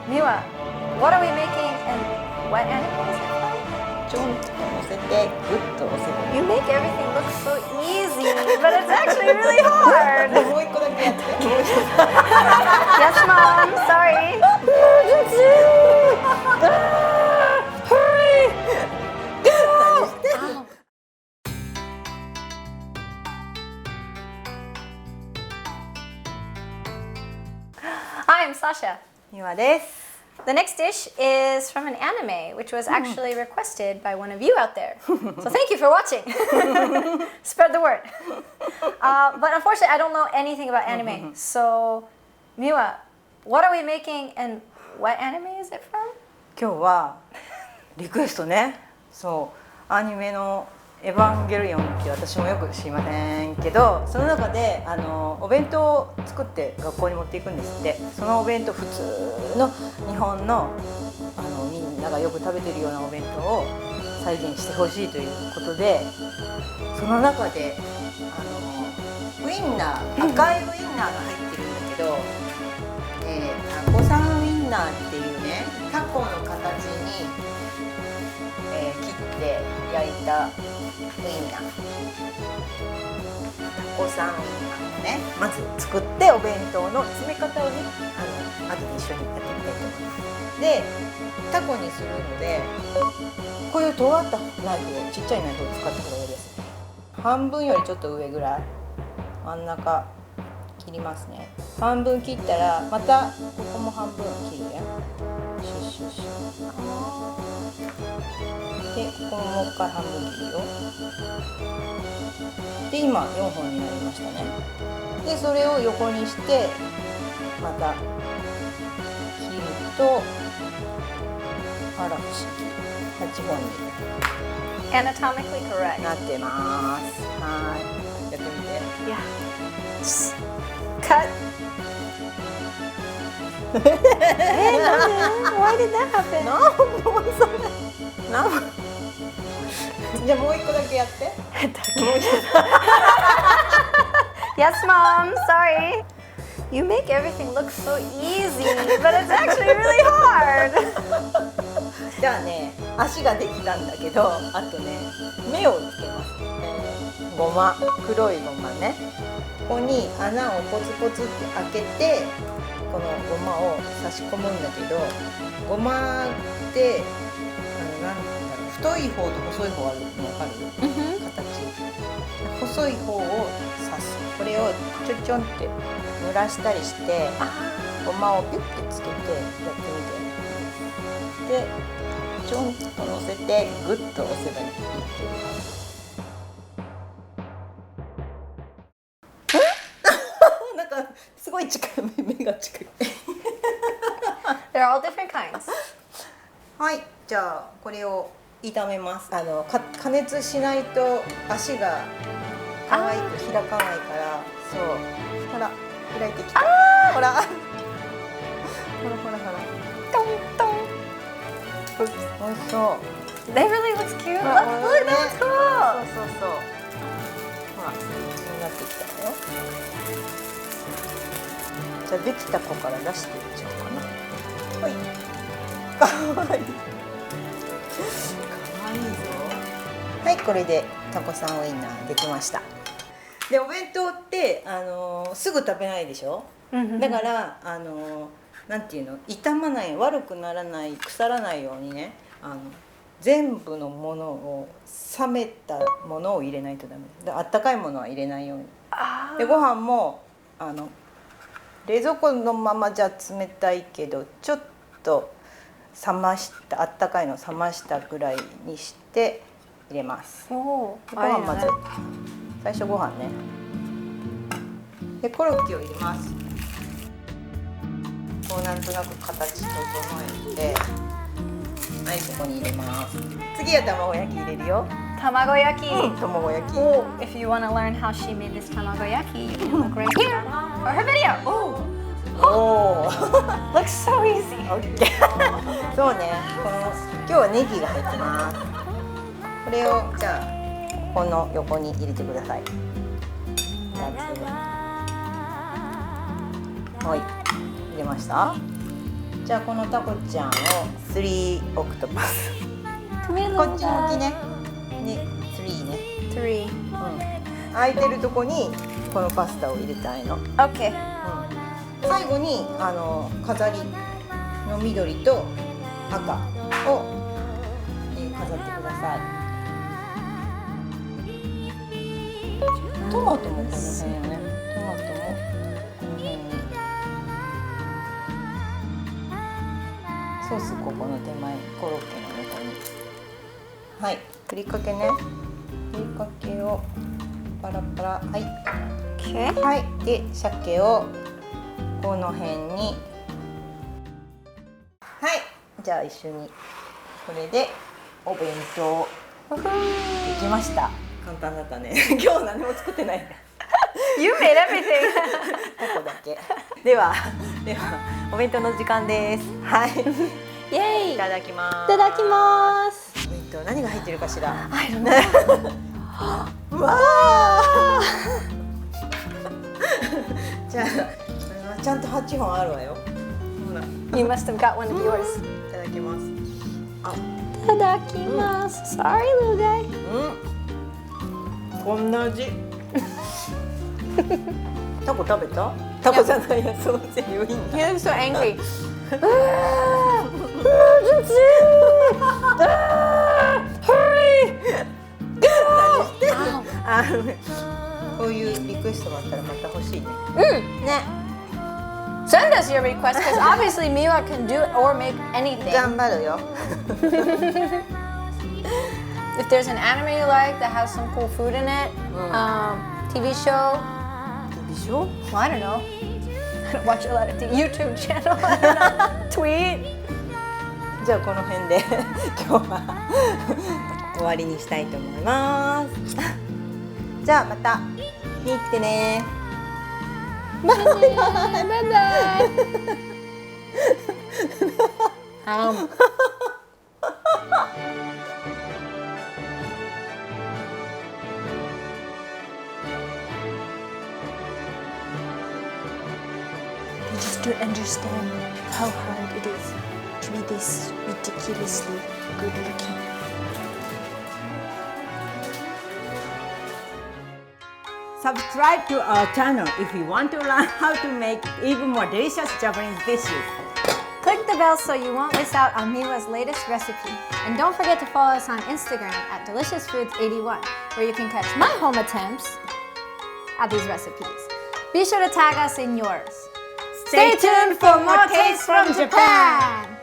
Miwa, what are we making and what anime is it from? ちょんと乗せてグッと押せばいい。 You make everything look so easy, but it's actually really hard. もう一個だけやって。Yes, Mom. Sorry. Hi, I'm Sasha. みわです。 The next dish is from an anime, which was actually requested by one of you out there. So thank you for watching. Spread the word. But unfortunately, I don't know anything about anime. So, Miwa, what are we making and what anime is it from? 今日はリクエストね。そうアニメのエヴァンゲリオンって私もよく知りませんけど、その中でお弁当を作って学校に持っていくんですって。そのお弁当普通の日本のみんながよく食べてるようなお弁当を再現してほしいということで、その中でウインナー、赤いウインナーが入ってるんだけど、タコさんウインナーっていうね、タコの形に、切って焼いたウインナー、タコさんウインナーをね、まず作ってお弁当の詰め方をね、後で一緒にやってみたいと思います。で、タコにするので、こういう尖ったナイフを、ちっちゃいナイフを使った方がいいです。半分よりちょっと上ぐらい、真ん中切りますね。半分切ったらまたここも半分切るね。シュッシュッシュッ。で、ここももう一回半分切るよ。で、今4本になりましたね。で、それを横にしてまた切ると、あら不思議、8本に Anatomically correct. なってます。はい、やってみて。Yeah. Just cut. Why did that happen? じゃあもう一個だけやって。Yes, Mom. Sorry. You make everything look so easy, but it's actually really hard. じゃあね、足ができたんだけど、あとね、目をつけます。ごま、黒いごまね。ここに穴をポツポツって開けて、このごまを差し込むんだけど、ごまってなんだろう、太い方と細い方あるの分かる？形。細い方を刺す。これをちょちょんって濡らしたりして、ごまをピュッてつけてやってみて。で、ちょんと乗せてグッと押せばいいっていう。なんかすごい近い、目が近い。They're all different kinds. はい、じゃあこれを炒めます。加熱しないと足が可愛く開かないから、そう。ほら、開いてきた。ほら。ほらほらほら。トントン。美味しそう。That really looks cute. Look, that looks cool. そう。ほら、になってきたよ。じゃあできた子から出していっちゃおうかな。はい。かわいい。かわいいぞ。はい、これでタコさんウインナーできました。で、お弁当ってすぐ食べないでしょ。だからなんていうの、傷まない、悪くならない、腐らないようにね、全部のものを冷めたものを入れないとダメで、あったかいものは入れないように。で、ご飯も冷蔵庫のままじゃ冷たいけど、ちょっと冷ました、あったかいの冷ましたぐらいにして入れます。ご飯まず最初ご飯ね。で、コロッケを入れます。こうなんとなく形整えて、はい、ここに入れます。次は卵焼き入れるよ。Tamagoyaki. 卵焼き。Oh, if you want to learn how she made this tamagoyaki, you can look right here or her video. おお。Looks so easy. オッケー。そうね。今日はネギが入ってます。これをじゃあこの横に入れてください。2つ。はい。入れました。じゃあこのタコちゃんを3オクトパス。 Come here, こ little っち向き guy. ね。ね、3ね。 3. うん。空いてるとこにこのパスタを入れたいの。Okay. 最後に飾りの緑と赤を、飾ってください。トマトもこの辺よね。トマトもこの辺に。ソースここの手前コロッケの横に。はい、ふりかけね。ふりかけをパラパラ、はい。Okay. はい、で鮭をこの辺に。はい、じゃあ一緒にこれでお弁当できました。簡単だったね。今日何も作ってないんだ。You made everything. タコだけ。ではお弁当の時間です。はい。Yay. いただきます。 Itadakimasu. お弁当何が入ってるかしら。 I don't know. わあ。じゃあちゃんと8本あるわよ。ほら。 You must have got one of yours. いただきます。あ、Itadakimasu. Sorry, little guy. こんな味。タコ食べた？タコじゃないや、ソーセージウインナー。 You look so angry. あのね、こういうリクエストがあったらまた欲しいね。ね。Send us your request because obviously Miwa can do it or make anything. 頑張るよ。 If there's an anime you like that has some cool food in it, TV show, でしょ？ well, I don't know. I don't watch a lot of YouTube channel. I don't know. Tweet. じゃあこの辺で今日は終わりにしたいと思います。じゃあまた見に来てね。Bye bye. You just don't understand how hard it is to be this ridiculously good looking. Subscribe to our channel if you want to learn how to make even more delicious Japanese dishes. Click the bell so you won't miss out on Miwa's latest recipe. And don't forget to follow us on Instagram at DeliciousFoods81, where you can catch my home attempts at these recipes. Be sure to tag us in yours. Stay tuned for more tastes from Japan!